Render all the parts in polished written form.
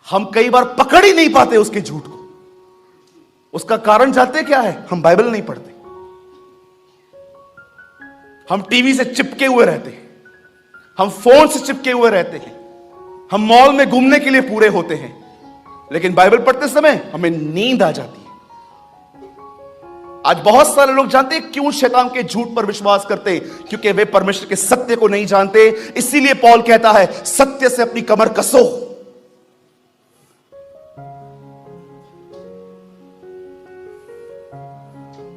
हम कई बार पकड़ ही नहीं पाते उसके झूठ को। उसका कारण जानते क्या है? हम बाइबल नहीं पढ़ते, हम टीवी से चिपके हुए रहते हैं, हम फोन से चिपके हुए रहते हैं, हम मॉल में घूमने के लिए पूरे होते हैं, लेकिन बाइबल पढ़ते समय हमें नींद आ जाती है। आज बहुत सारे लोग जानते हैं क्यों शैतान के झूठ पर विश्वास करते हैं? क्योंकि वे परमेश्वर के सत्य को नहीं जानते। इसीलिए पौल कहता है सत्य से अपनी कमर कसो।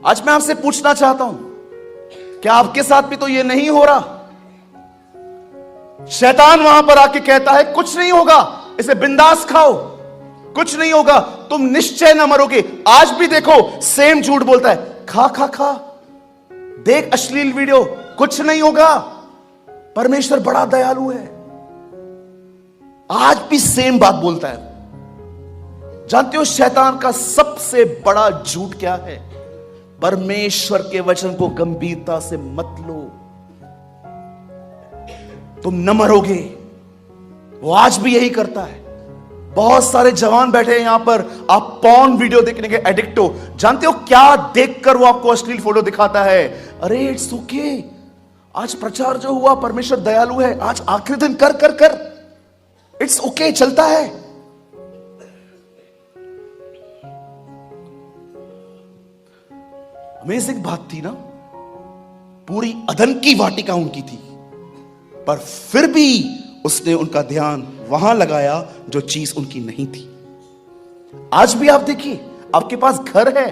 आज मैं आपसे पूछना चाहता हूं, क्या आपके साथ भी तो यह नहीं हो रहा? शैतान वहां पर आके कहता है कुछ नहीं होगा, इसे बिंदास खाओ, कुछ नहीं होगा, तुम निश्चय ना मरोगे। आज भी देखो सेम झूठ बोलता है, खा खा खा, देख अश्लील वीडियो, कुछ नहीं होगा, परमेश्वर बड़ा दयालु है। आज भी सेम बात बोलता है। जानते हो शैतान का सबसे बड़ा झूठ क्या है? परमेश्वर के वचन को गंभीरता से मत लो, तुम न मरोगे। वो आज भी यही करता है। बहुत सारे जवान बैठे हैं यहां पर, आप पॉर्न वीडियो देखने के एडिक्ट हो। जानते हो क्या देखकर वो आपको अश्लील फोटो दिखाता है? अरे इट्स ओके, आज प्रचार जो हुआ परमेश्वर दयालु है, आज आखिरी दिन कर कर कर, इट्स ओके, चलता है। अमेजिंग बात थी ना, पूरी अदन की वाटिका उनकी थी, पर फिर भी उसने उनका ध्यान वहां लगाया जो चीज उनकी नहीं थी। आज भी आप देखिए, आपके पास घर है,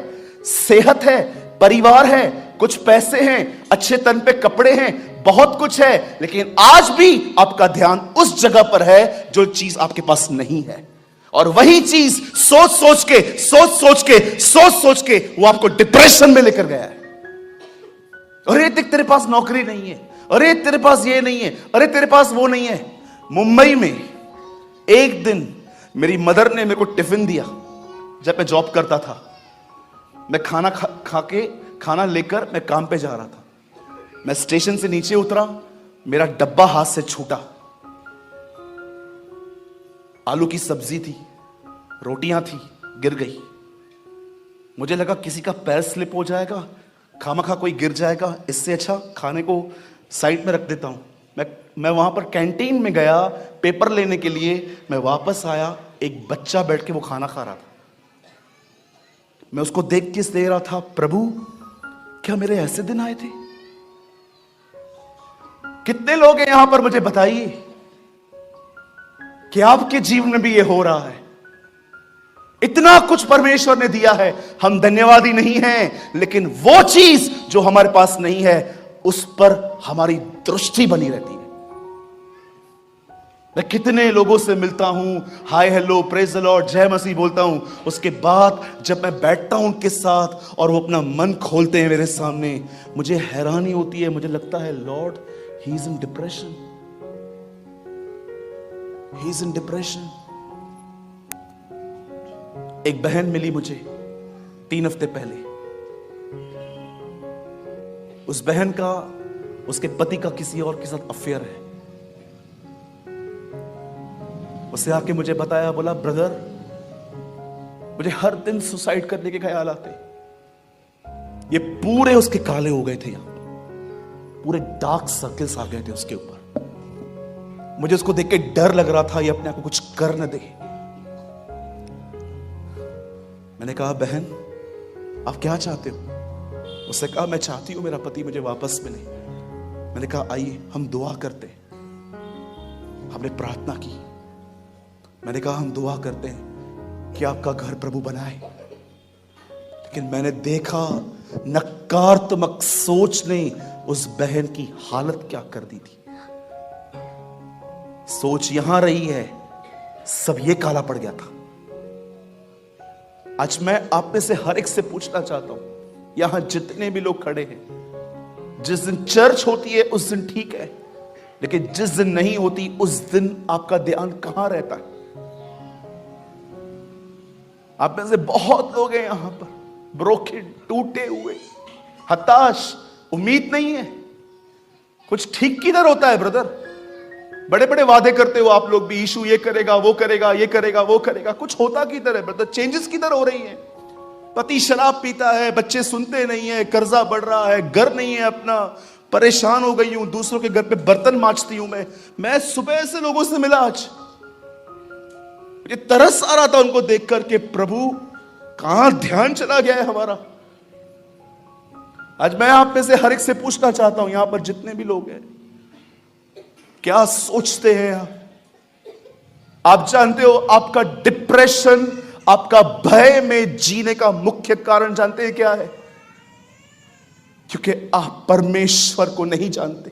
सेहत है, परिवार है, कुछ पैसे हैं, अच्छे तन पे कपड़े हैं, बहुत कुछ है, लेकिन आज भी आपका ध्यान उस जगह पर है जो चीज आपके पास नहीं है। और वही चीज सोच सोच के वो आपको डिप्रेशन में लेकर गया है। अरे देख तेरे पास नौकरी नहीं है, अरे तेरे पास ये नहीं है, अरे तेरे पास वो नहीं है। मुंबई में एक दिन मेरी मदर ने मेरे को टिफिन दिया जब मैं जॉब करता था। मैं खाना लेकर मैं काम पे जा रहा था। मैं स्टेशन से नीचे उतरा, मेरा डब्बा हाथ से छूटा। आलू की सब्जी थी, रोटियां थी, गिर गई। मुझे लगा किसी का पैर स्लिप हो जाएगा, खामखा कोई गिर जाएगा, इससे अच्छा खाने को साइड में रख देता हूं। मैं वहां पर कैंटीन में गया पेपर लेने के लिए। मैं वापस आया, एक बच्चा बैठ के वो खाना खा रहा था। मैं उसको देख के दे रहा था, प्रभु क्या मेरे ऐसे दिन आए थे? कितने लोग हैं यहां पर, मुझे बताइए कि आपके जीवन में भी ये हो रहा है? इतना कुछ परमेश्वर ने दिया है, हम धन्यवादी नहीं हैं, लेकिन वो चीज जो हमारे पास नहीं है उस पर हमारी दृष्टि बनी रहती है। मैं कितने लोगों से मिलता हूं, hi hello praise the Lord जय मसीह बोलता हूं, उसके बाद जब मैं बैठता हूं उनके साथ और वो अपना मन खोलते हैं मेरे सामने, मुझे हैरानी होती है। मुझे लगता है Lord he is in depression, he is in depression. एक बहन मिली मुझे 3 हफ्ते पहले। उस बहन का, उसके पति का किसी और के साथ अफेयर है। उससे आके मुझे बताया, बोला ब्रदर मुझे हर दिन सुसाइड करने के ख्याल आते। ये पूरे उसके काले हो गए थे, यहां पूरे डार्क सर्कल्स आ गए थे उसके ऊपर। मुझे उसको देख के डर लग रहा था ये अपने आप को कुछ कर न दे। मैंने कहा बहन आप क्या चाहते हो? उसने कहा मैं चाहती हूं मेरा पति मुझे वापस मिले। मैंने कहा आइए हम दुआ करते हैं। हमने प्रार्थना की। मैंने कहा हम दुआ करते हैं कि आपका घर प्रभु बनाए। लेकिन मैंने देखा नकारात्मक सोच ने उस बहन की हालत क्या कर दी थी। सोच यहां रही है, सब ये काला पड़ गया था। आज मैं आप में से हर एक से पूछना चाहता हूं, यहां जितने भी लोग खड़े हैं, जिस दिन चर्च होती है उस दिन ठीक है, लेकिन जिस दिन नहीं होती उस दिन आपका ध्यान कहां रहता है? आप में से बहुत लोग हैं यहां पर ब्रोकन, टूटे हुए, हताश, उम्मीद नहीं है। कुछ ठीक किधर होता है ब्रदर? बड़े बड़े वादे करते हो आप लोग भी, यीशु ये करेगा, वो करेगा, ये करेगा, वो करेगा। कुछ होता किधर है? चेंजेस किधर हो रही हैं? पति शराब पीता है, बच्चे सुनते नहीं है, कर्जा बढ़ रहा है, घर नहीं है अपना, परेशान हो गई हूं, दूसरों के घर पे बर्तन मांजती हूं मैं सुबह से लोगों से मिला, आज मुझे तरस आ रहा था उनको देख करके, प्रभु कहां ध्यान चला गया है हमारा। आज मैं आप में से हर एक से पूछना चाहता हूं, यहां पर जितने भी लोग हैं, क्या सोचते हैं आप जानते हो आपका डिप्रेशन, आपका भय में जीने का मुख्य कारण जानते हैं क्या है? क्योंकि आप परमेश्वर को नहीं जानते।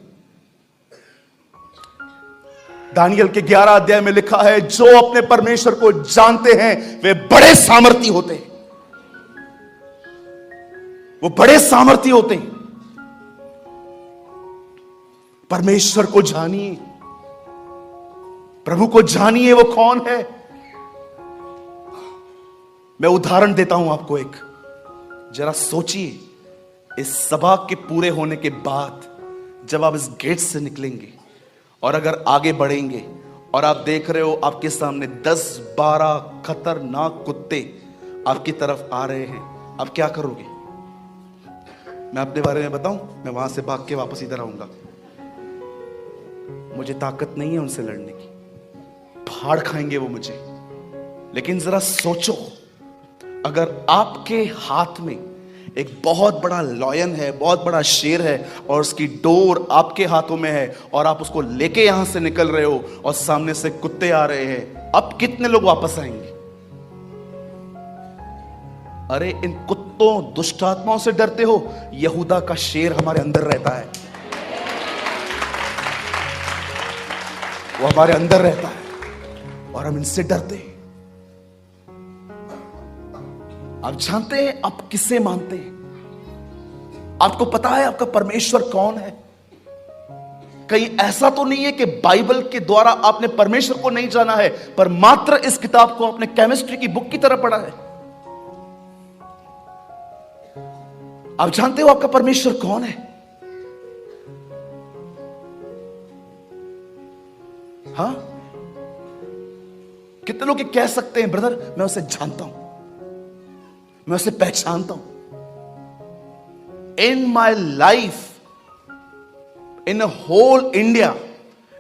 दानियल के 11 अध्याय में लिखा है, जो अपने परमेश्वर को जानते हैं वे बड़े सामर्थी होते हैं। वो बड़े सामर्थी होते हैं। परमेश्वर को जानिए, प्रभु को जानिए, वो कौन है। मैं उदाहरण देता हूं आपको एक, जरा सोचिए, इस सभा के पूरे होने के बाद जब आप इस गेट से निकलेंगे और अगर आगे बढ़ेंगे और आप देख रहे हो आपके सामने 10-12 खतरनाक कुत्ते आपकी तरफ आ रहे हैं, आप क्या करोगे? मैं अपने बारे में बताऊं, मैं वहां से भाग के वापस इधर आऊंगा। मुझे ताकत नहीं है उनसे लड़ने की, फाड़ खाएंगे वो मुझे। लेकिन जरा सोचो, अगर आपके हाथ में एक बहुत बड़ा लॉयन है, बहुत बड़ा शेर है, और उसकी डोर आपके हाथों में है और आप उसको लेके यहां से निकल रहे हो और सामने से कुत्ते आ रहे हैं, अब कितने लोग वापस आएंगे? अरे इन कुत्तों, दुष्ट आत्माओं से डरते हो? यहूदा का शेर हमारे अंदर रहता है, वो हमारे अंदर रहता है और हम इनसे डरते हैं। आप जानते हैं आप किसे मानते हैं? आपको पता है आपका परमेश्वर कौन है? कहीं ऐसा तो नहीं है कि बाइबल के द्वारा आपने परमेश्वर को नहीं जाना है, पर मात्र इस किताब को आपने केमिस्ट्री की बुक की तरह पढ़ा है। आप जानते हो आपका परमेश्वर कौन है? हाँ, कितने लोग ये कह सकते हैं, ब्रदर मैं उसे जानता हूं, मैं उसे पहचानता हूं। In my life, in whole India,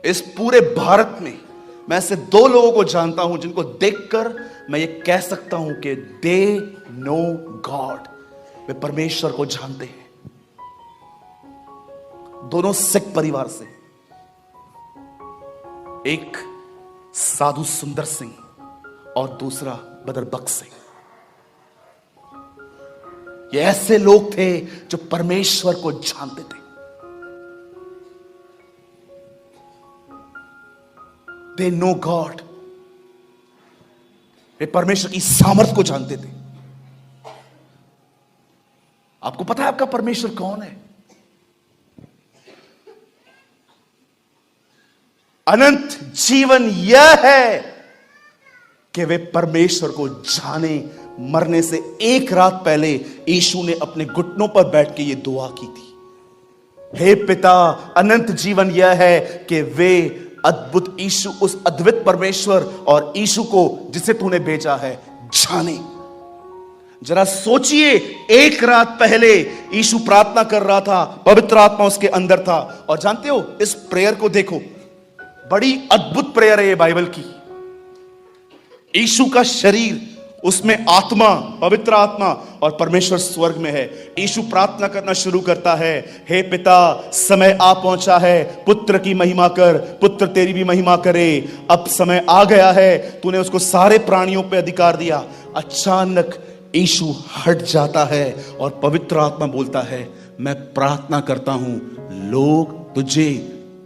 इस पूरे भारत में मैं ऐसे 2 लोगों को जानता हूं जिनको देखकर मैं ये कह सकता हूं कि दे नो गॉड, वे परमेश्वर को जानते हैं। दोनों सिख परिवार से, एक साधु सुंदर सिंह और दूसरा बदरबख्श सिंह। ये ऐसे लोग थे जो परमेश्वर को जानते थे। दे नो गॉड, वे परमेश्वर की सामर्थ को जानते थे। आपको पता है आपका परमेश्वर कौन है? अनंत जीवन यह है कि वे परमेश्वर को जाने। मरने से एक रात पहले यीशु ने अपने घुटनों पर बैठ के ये दुआ की थी, हे पिता, अनंत जीवन यह है कि वे अद्भुत यीशु, उस अद्भुत परमेश्वर और यीशु को जिसे तूने भेजा है, जाने। जरा सोचिए, एक रात पहले यीशु प्रार्थना कर रहा था, पवित्र आत्मा उसके अंदर था। और जानते हो, इस प्रेयर को देखो, बड़ी अद्भुत प्रेयर है ये बाइबल की। यीशु का शरीर, उसमें आत्मा, पवित्र आत्मा, और परमेश्वर स्वर्ग में है। यीशु प्रार्थना करना शुरू करता है, हे पिता, समय आ पहुंचा है, पुत्र की महिमा कर, पुत्र तेरी भी महिमा करे। अब समय आ गया है, तूने उसको सारे प्राणियों पे अधिकार दिया। अचानक यीशु हट जाता है और पवित्र आत्मा बोलता है, मैं प्रार्थना करता हूं लोग तुझे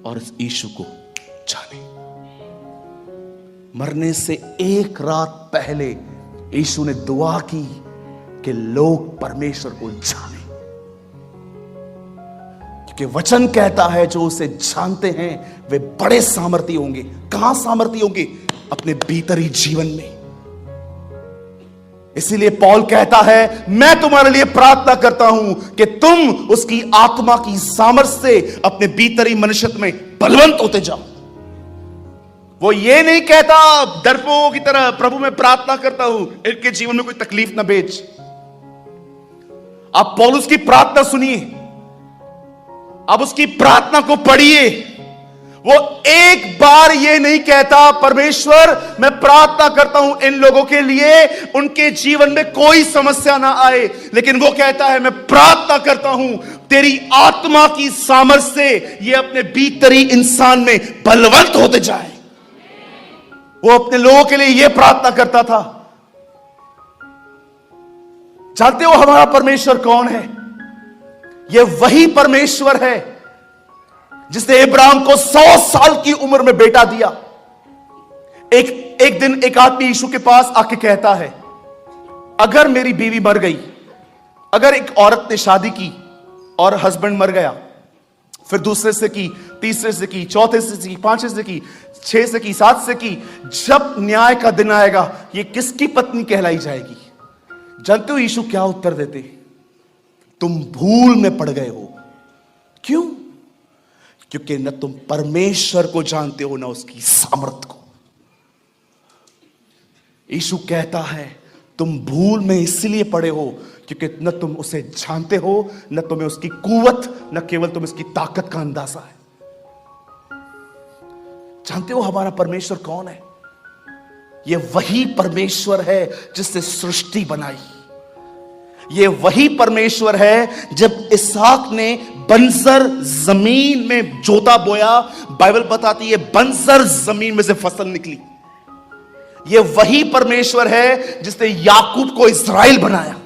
और इस यीशु को जाने। मरने से एक रात पहले यीशु ने दुआ की कि लोग परमेश्वर को जाने, क्योंकि वचन कहता है जो उसे जानते हैं वे बड़े सामर्थी होंगे। कहां सामर्थी होंगे? अपने भीतरी जीवन में। इसीलिए पौल कहता है, मैं तुम्हारे लिए प्रार्थना करता हूं कि तुम उसकी आत्मा की सामर्थ्य से अपने भीतरी मनुष्य में बलवंत होते जाओ। वो ये नहीं कहता डरपोकों की तरह, प्रभु मैं प्रार्थना करता हूं इनके जीवन में कोई तकलीफ ना भेज। आप पौलुस की प्रार्थना सुनिए, आप उसकी प्रार्थना को पढ़िए। वो एक बार ये नहीं कहता परमेश्वर मैं प्रार्थना करता हूं इन लोगों के लिए उनके जीवन में कोई समस्या ना आए, लेकिन वो कहता है मैं प्रार्थना करता हूं तेरी आत्मा की सामर्थ्य से ये अपने भीतरी इंसान में बलवंत होते जाए। वो अपने लोगों के लिए यह प्रार्थना करता था। जानते हो हमारा परमेश्वर कौन है? यह वही परमेश्वर है जिसने इब्राहिम को 100 साल की उम्र में बेटा दिया। एक दिन एक आदमी यीशु के पास आके कहता है अगर मेरी बीवी मर गई, अगर एक औरत ने शादी की और हस्बैंड मर गया, फिर दूसरे से की, तीसरे से की, चौथे से की, पांचवे से की, 6 से की, 7 से की, जब न्याय का दिन आएगा ये किसकी पत्नी कहलाई जाएगी? जानते हो यीशु क्या उत्तर देते? तुम भूल में पड़ गए हो। क्यों? क्योंकि न तुम परमेश्वर को जानते हो न उसकी सामर्थ को। यीशु कहता है तुम भूल में इसलिए पड़े हो क्योंकि न तुम उसे जानते हो, न तुम्हें उसकी कुवत, न केवल तुम्हें उसकी ताकत का अंदाजा है। जानते हो हमारा परमेश्वर कौन है? यह वही परमेश्वर है जिसने सृष्टि बनाई। यह वही परमेश्वर है जब इसहाक ने बंजर जमीन में जोता बोया, बाइबल बताती है बंजर जमीन में से फसल निकली। यह वही परमेश्वर है जिसने याकूब को इस्राएल बनाया।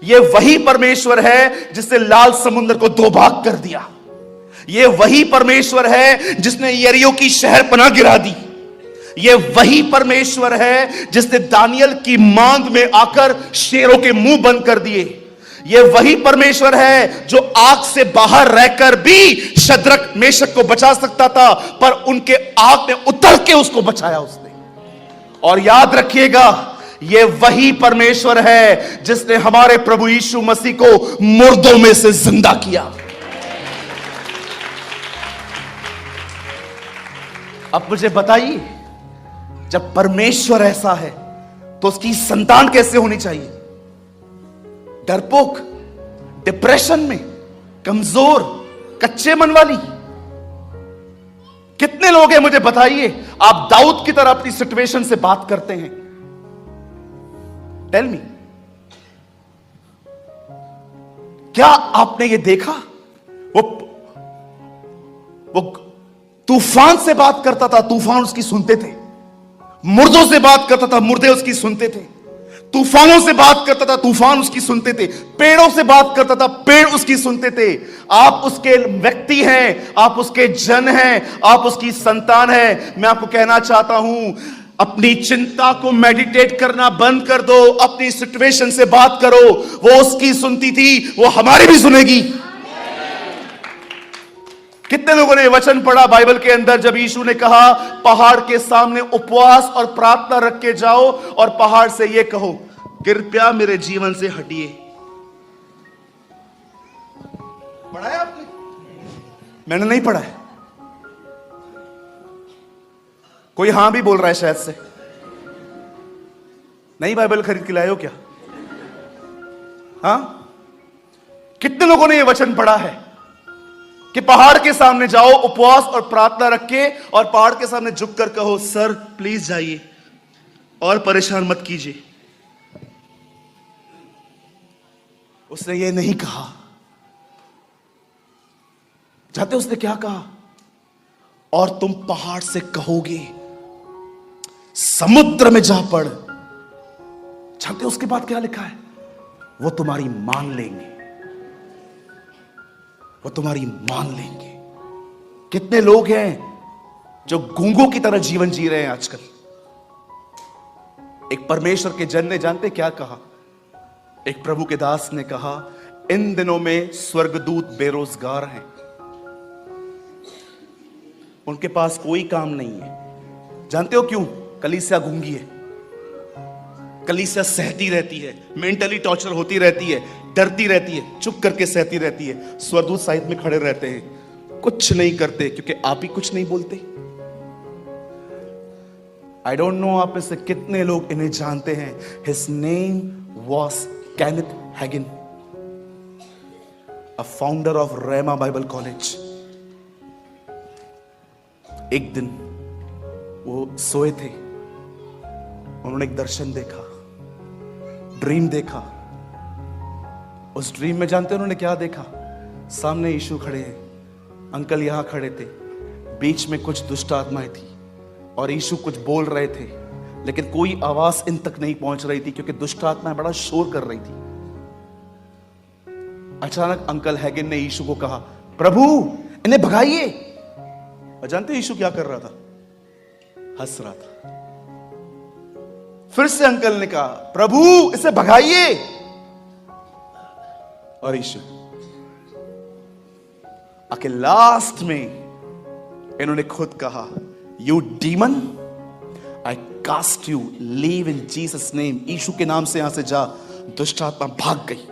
यह वही परमेश्वर है जिसने लाल समुद्र को 2 भाग कर दिया। यह वही परमेश्वर है जिसने यरीहो की शहर पनाह गिरा दी। यह वही परमेश्वर है जिसने दानियल की मांद में आकर शेरों के मुंह बंद कर दिए। यह वही परमेश्वर है जो आग से बाहर रहकर भी शद्रक मेशक को बचा सकता था, पर उनके आग में उतर के उसको बचाया उसने। और याद रखिएगा यह वही परमेश्वर है जिसने हमारे प्रभु यीशु मसीह को मुर्दों में से जिंदा किया। अब मुझे बताइए जब परमेश्वर ऐसा है तो उसकी संतान कैसे होनी चाहिए? डरपोक, डिप्रेशन में, कमजोर, कच्चे मन वाली? कितने लोग हैं मुझे बताइए आप दाऊद की तरह अपनी सिचुएशन से बात करते हैं? टेल मी, क्या आपने ये देखा? वो तूफान से बात करता था, तूफान उसकी सुनते थे। मुर्दों से बात करता था, मुर्दे उसकी सुनते थे। तूफानों से बात करता था, तूफान उसकी सुनते थे। पेड़ों से बात करता था, पेड़ उसकी सुनते थे। आप उसके व्यक्ति हैं, आप उसके जन हैं, आप उसकी संतान हैं। मैं आपको कहना चाहता हूं अपनी चिंता को मेडिटेट करना बंद कर दो, अपनी सिचुएशन से बात करो। वो उसकी सुनती थी, वो हमारी भी सुनेगी। कितने लोगों ने वचन पढ़ा बाइबल के अंदर जब यीशु ने कहा पहाड़ के सामने उपवास और प्रार्थना रख के जाओ और पहाड़ से यह कहो कृपया मेरे जीवन से हटिए। पढ़ा है आपने? मैंने नहीं पढ़ा है। कोई हां भी बोल रहा है शायद से। नई बाइबल खरीद के लाए हो क्या? हां? कितने लोगों ने यह वचन पढ़ा है कि पहाड़ के सामने जाओ, उपवास और प्रार्थना रख के, और पहाड़ के सामने झुककर कहो सर प्लीज जाइए और परेशान मत कीजिए। उसने ये नहीं कहा। जानते उसने क्या कहा? और तुम पहाड़ से कहोगे समुद्र में जा पड़। जानते उसके बाद क्या लिखा है? वो तुम्हारी मान लेंगे, वो तुम्हारी मान लेंगे। कितने लोग हैं जो गूंगों की तरह जीवन जी रहे हैं आजकल। एक परमेश्वर के जन ने जानते क्या कहा? एक प्रभु के दास ने कहा इन दिनों में स्वर्गदूत बेरोजगार हैं, उनके पास कोई काम नहीं है। जानते हो क्यों? कलीसिया गूंगी है, कलीसिया सहती रहती है, मेंटली टॉर्चर होती रहती है, डरती रहती है, चुप करके सहती रहती है। स्वर्गदूत साइड में खड़े रहते हैं, कुछ नहीं करते क्योंकि आप ही कुछ नहीं बोलते। आई डोंट नो आप में से कितने लोग इन्हें जानते हैं। His name was Kenneth Hagin, a founder of Rhema Bible college. एक दिन वो सोए थे, उन्होंने एक दर्शन देखा, ड्रीम देखा। उस ड्रीम में जानते हैं उन्होंने क्या देखा? सामने यीशु खड़े हैं, अंकल यहां खड़े थे, बीच में कुछ दुष्ट आत्माएं थी और यीशु कुछ बोल रहे थे, लेकिन कोई आवाज इन तक नहीं पहुंच रही थी क्योंकि दुष्ट आत्माएं बड़ा शोर कर रही थी। अचानक अंकल हैगिन ने यीशु को कहा, प्रभु इन्हें भगाइए। और जानते यीशु क्या कर रहा था? हंस रहा था। फिर से अंकल ने कहा, प्रभु इसे भगाइए। और यीशु आके लास्ट में इन्होंने खुद कहा, you demon I cast you, leave in Jesus name. यीशु के नाम से यहां से जा। दुष्ट आत्मा भाग गई।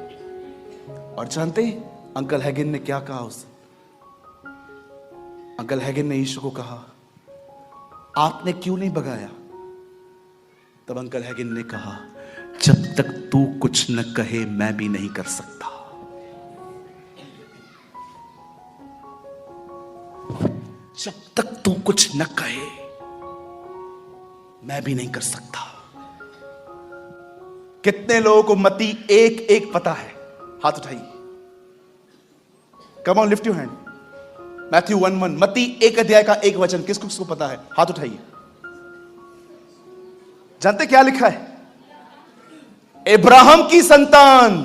और जानते अंकल हैगिन ने क्या कहा उसे? अंकल हैगिन ने यीशु को कहा, आपने क्यों नहीं भगाया? तब अंकल हैगिन ने कहा, जब तक तू कुछ न कहे मैं भी नहीं कर सकता। जब तक तू कुछ न कहे मैं भी नहीं कर सकता। कितने लोगों को मत्ती 1:1 पता है? हाथ उठाइए। Come on lift your hand. Matthew 1:1, मत्ती 1 अध्याय का 1 वचन किसको पता है? हाथ उठाइए। जानते क्या लिखा है? इब्राहिम की संतान,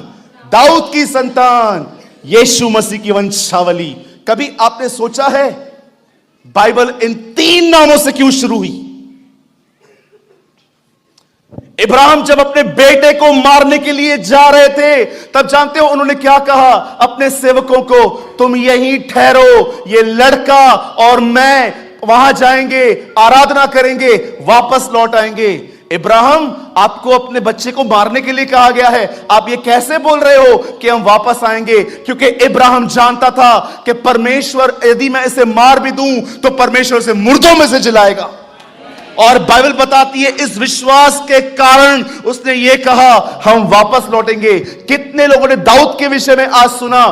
दाऊद की संतान, यीशु मसीह की वंशावली। कभी आपने सोचा है बाइबल इन 3 नामों से क्यों शुरू हुई? इब्राहिम जब अपने बेटे को मारने के लिए जा रहे थे, तब जानते हो उन्होंने क्या कहा अपने सेवकों को? तुम यहीं ठहरो, ये लड़का और मैं वहां जाएंगे, आराधना करेंगे, वापस लौट आएंगे। इब्राहिम, आपको अपने बच्चे को मारने के लिए कहा गया है, आप ये कैसे बोल रहे हो कि हम वापस आएंगे? क्योंकि इब्राहिम जानता था कि परमेश्वर यदि मैं इसे मार भी दूं तो परमेश्वर इसे मुर्दों में से जिलाएगा। और बाइबल बताती है इस विश्वास के कारण उसने ये कहा, हम वापस लौटेंगे। कितने लोगों ने दाऊद के विषय में आज सुना?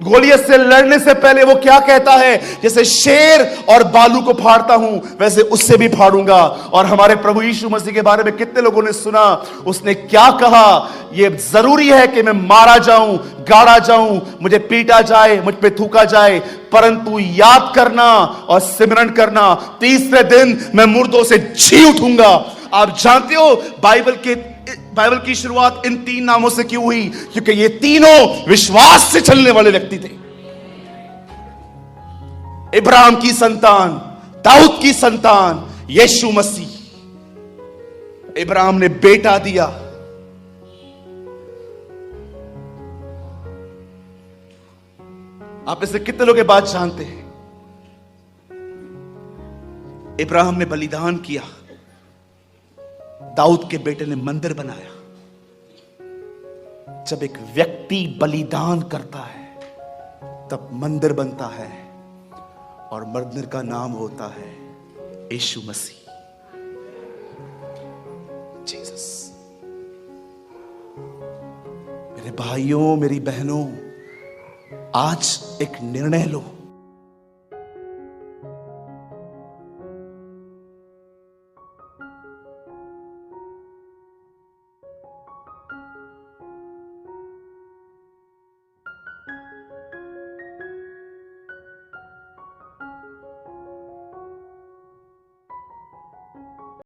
गोलियत से लड़ने से पहले वो क्या कहता है? जैसे शेर और बालू को फाड़ता हूं वैसे उससे भी फाड़ूंगा। और हमारे प्रभु यीशु मसीह के बारे में कितने लोगों ने सुना? उसने क्या कहा? यह जरूरी है कि मैं मारा जाऊं, गाड़ा जाऊं, मुझे पीटा जाए, मुझ पे थूका जाए, परंतु याद करना और सिमरन करना, तीसरे दिन मैं मुर्दों से जी उठूंगा। आप जानते हो बाइबल की शुरुआत इन 3 नामों से क्यों हुई? क्योंकि ये तीनों विश्वास से चलने वाले व्यक्ति थे। इब्राहिम की संतान, दाऊद की संतान, यीशु मसीह। इब्राहिम ने बेटा दिया, आप इसे कितने लोग ये बात जानते हैं? इब्राहिम ने बलिदान किया, दाऊद के बेटे ने मंदिर बनाया। जब एक व्यक्ति बलिदान करता है तब मंदिर बनता है और मंदिर का नाम होता है यीशु मसीह, जीसस। मेरे भाइयों, मेरी बहनों, आज एक निर्णय लो।